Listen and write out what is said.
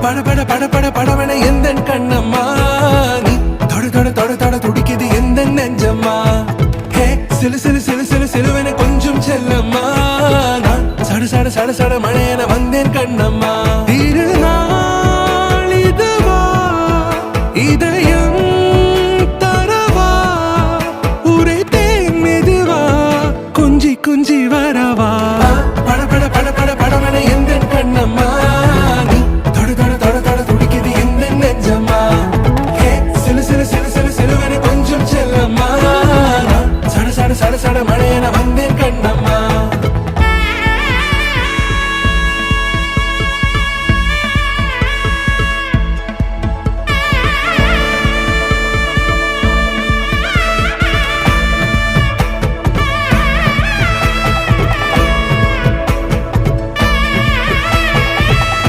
பட பட பட பட படவன எந்த கண்ணம்மா நீ தொட தொட தொட தொட துடிக்குது எந்த நெஞ்சம்மா ஹே சிலு சிலு சிலு சிலு சிலுவன கொஞ்சம் செல்லம்மா நான் சட சட சட சட